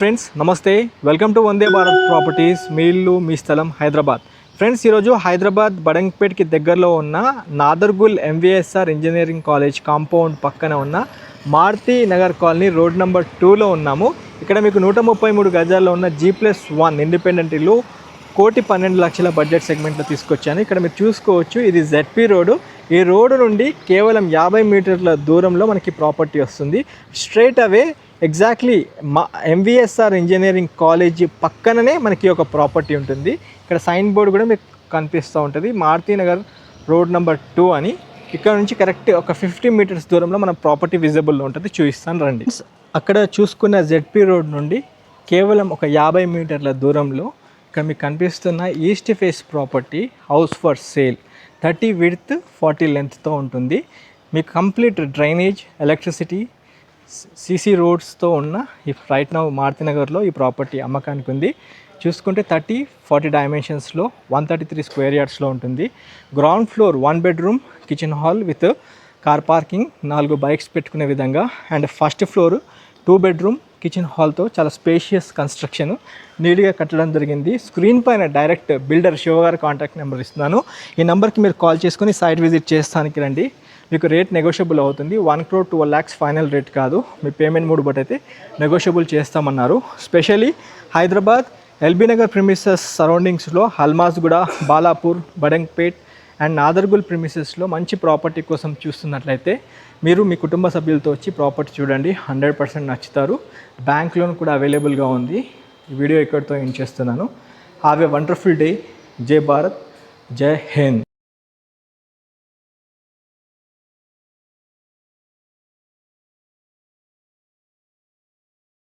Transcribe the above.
Friends నమస్తే, welcome to Vande Bharat properties. మీ ఇల్లు మీ స్థలం హైదరాబాద్. ఫ్రెండ్స్, ఈరోజు హైదరాబాద్ బడంగ్పేట్కి దగ్గరలో ఉన్న Nadergul MVSR engineering college compound పక్కన ఉన్న Maruti Nagar colony road number 2లో ఉన్నాము. ఇక్కడ మీకు 133 గజాల్లో ఉన్న G+1 ఇండిపెండెంట్ ఇల్లు 1,12,00,000 బడ్జెట్ సెగ్మెంట్లో తీసుకొచ్చాను. ఇక్కడ మీరు చూసుకోవచ్చు, ఇది ZP రోడ్డు. ఈ రోడ్డు నుండి కేవలం 50 మీటర్ల దూరంలో మనకి ప్రాపర్టీ వస్తుంది. స్ట్రైట్ అవే ఎగ్జాక్ట్లీ ఎంవిఎస్ఆర్ ఇంజనీరింగ్ కాలేజీ పక్కననే మనకి ఒక ప్రాపర్టీ ఉంటుంది. ఇక్కడ సైన్ బోర్డు కూడా మీకు కనిపిస్తూ ఉంటుంది, మారుతి నగర్ రోడ్ నెంబర్ 2 అని. ఇక్కడ నుంచి కరెక్ట్ ఒక 50 మీటర్స్ దూరంలో మన ప్రాపర్టీ విజిబుల్లో ఉంటుంది. చూపిస్తాను రండి. అక్కడ చూసుకున్న ZP రోడ్ నుండి కేవలం ఒక 50 మీటర్ల దూరంలో ఇక్కడ మీకు కనిపిస్తున్న east face property house for sale 30 width 40 లెంత్తో ఉంటుంది. మీకు కంప్లీట్ డ్రైనేజ్, ఎలక్ట్రిసిటీ, సిసి రోడ్స్తో ఉన్న ఈ రైట్ నౌ మారుతి నగర్లో ఈ ప్రాపర్టీ అమ్మకానికి ఉంది. చూసుకుంటే 30-40 డైమెన్షన్స్లో 133 స్క్వేర్ యార్డ్స్లో ఉంటుంది. Ground floor 1 bedroom kitchen hall with car parking, 4 bikes పెట్టుకునే విధంగా. And first floor 2 bedroom kitchen హాల్తో చాలా స్పేషియస్ కన్స్ట్రక్షన్ నీట్గా కట్టడం జరిగింది. స్క్రీన్ పైన డైరెక్ట్ బిల్డర్ శివగారి కాంటాక్ట్ నెంబర్ ఇస్తున్నాను. ఈ నెంబర్కి మీరు కాల్ చేసుకొని సైట్ విజిట్ చేస్తానికి రండి. మీకు రేట్ నెగోషియబుల్ అవుతుంది. 1 crore 12 lakhs ఫైనల్ రేట్ కాదు, మీ పేమెంట్ మూడు బట్టి అయితే నెగోషియబుల్ చేస్తామన్నారు. Specially Hyderabad LB Nagar premises సరౌండింగ్స్లో హల్మాజ్గూడ, బాలాపూర్, బడంగ్పేట్ అండ్ నాదర్గుల్ ప్రిమిసెస్లో మంచి ప్రాపర్టీ కోసం చూస్తున్నట్లయితే మీరు మీ కుటుంబ సభ్యులతో వచ్చి ప్రాపర్టీ చూడండి, 100% నచ్చుతారు. బ్యాంక్ లోన్ కూడా అవైలబుల్గా ఉంది. ఈ వీడియో ఇక్కడితో ఎండ్ చేస్తున్నాను. Have a wonderful day. జై భారత్, జై హింద్.